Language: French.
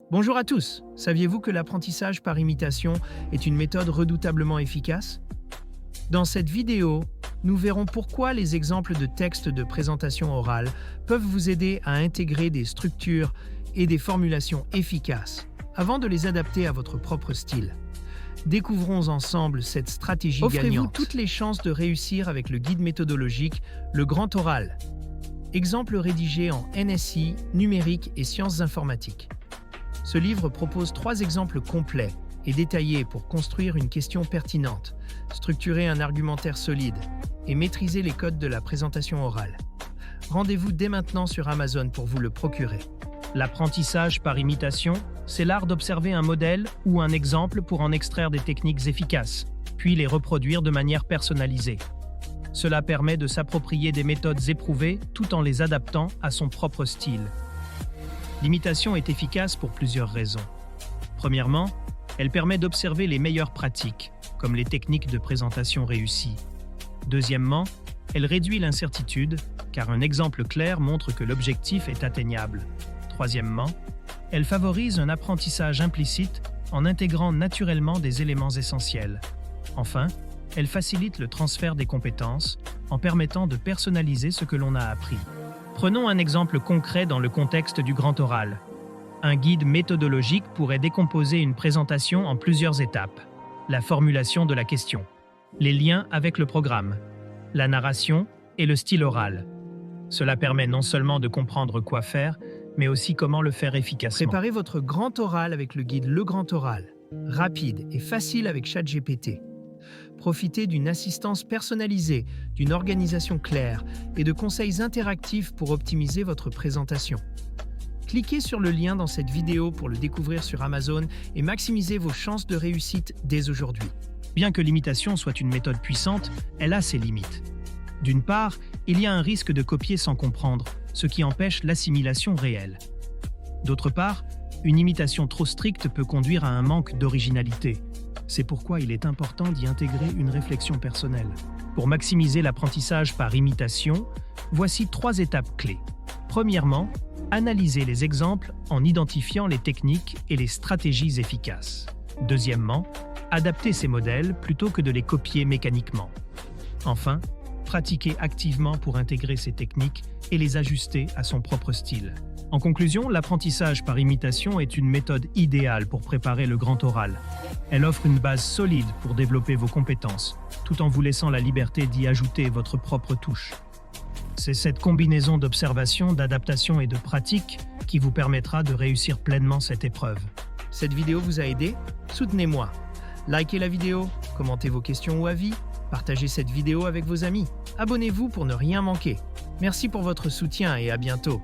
Bonjour à tous. Saviez-vous que l'apprentissage par imitation est une méthode redoutablement efficace? Dans cette vidéo, nous verrons pourquoi les exemples de textes de présentation orale peuvent vous aider à intégrer des structures et des formulations efficaces avant de les adapter à votre propre style. Découvrons ensemble cette stratégie gagnante. Offrez-vous toutes les chances de réussir avec le guide méthodologique Le Grand Oral. Exemple rédigé en NSI, numérique et sciences informatiques. Ce livre propose 3 exemples complets et détaillés pour construire une question pertinente, structurer un argumentaire solide et maîtriser les codes de la présentation orale. Rendez-vous dès maintenant sur Amazon pour vous le procurer. L'apprentissage par imitation, c'est l'art d'observer un modèle ou un exemple pour en extraire des techniques efficaces, puis les reproduire de manière personnalisée. Cela permet de s'approprier des méthodes éprouvées tout en les adaptant à son propre style. L'imitation est efficace pour plusieurs raisons. Premièrement, elle permet d'observer les meilleures pratiques, comme les techniques de présentation réussies. Deuxièmement, elle réduit l'incertitude, car un exemple clair montre que l'objectif est atteignable. Troisièmement, elle favorise un apprentissage implicite en intégrant naturellement des éléments essentiels. Enfin, elle facilite le transfert des compétences en permettant de personnaliser ce que l'on a appris. Prenons un exemple concret dans le contexte du grand oral. Un guide méthodologique pourrait décomposer une présentation en plusieurs étapes. La formulation de la question, les liens avec le programme, la narration et le style oral. Cela permet non seulement de comprendre quoi faire, mais aussi comment le faire efficacement. Préparez votre grand oral avec le guide Le Grand Oral, rapide et facile avec ChatGPT. Profitez d'une assistance personnalisée, d'une organisation claire et de conseils interactifs pour optimiser votre présentation. Cliquez sur le lien dans cette vidéo pour le découvrir sur Amazon et maximisez vos chances de réussite dès aujourd'hui. Bien que l'imitation soit une méthode puissante, elle a ses limites. D'une part, il y a un risque de copier sans comprendre, ce qui empêche l'assimilation réelle. D'autre part, une imitation trop stricte peut conduire à un manque d'originalité. C'est pourquoi il est important d'y intégrer une réflexion personnelle. Pour maximiser l'apprentissage par imitation, voici 3 étapes clés. Premièrement, analysez les exemples en identifiant les techniques et les stratégies efficaces. Deuxièmement, adaptez ces modèles plutôt que de les copier mécaniquement. Enfin, pratiquez activement pour intégrer ces techniques et les ajuster à son propre style. En conclusion, l'apprentissage par imitation est une méthode idéale pour préparer le grand oral. Elle offre une base solide pour développer vos compétences, tout en vous laissant la liberté d'y ajouter votre propre touche. C'est cette combinaison d'observation, d'adaptation et de pratique qui vous permettra de réussir pleinement cette épreuve. Cette vidéo vous a aidé? Soutenez-moi. Likez la vidéo, commentez vos questions ou avis, partagez cette vidéo avec vos amis. Abonnez-vous pour ne rien manquer. Merci pour votre soutien et à bientôt.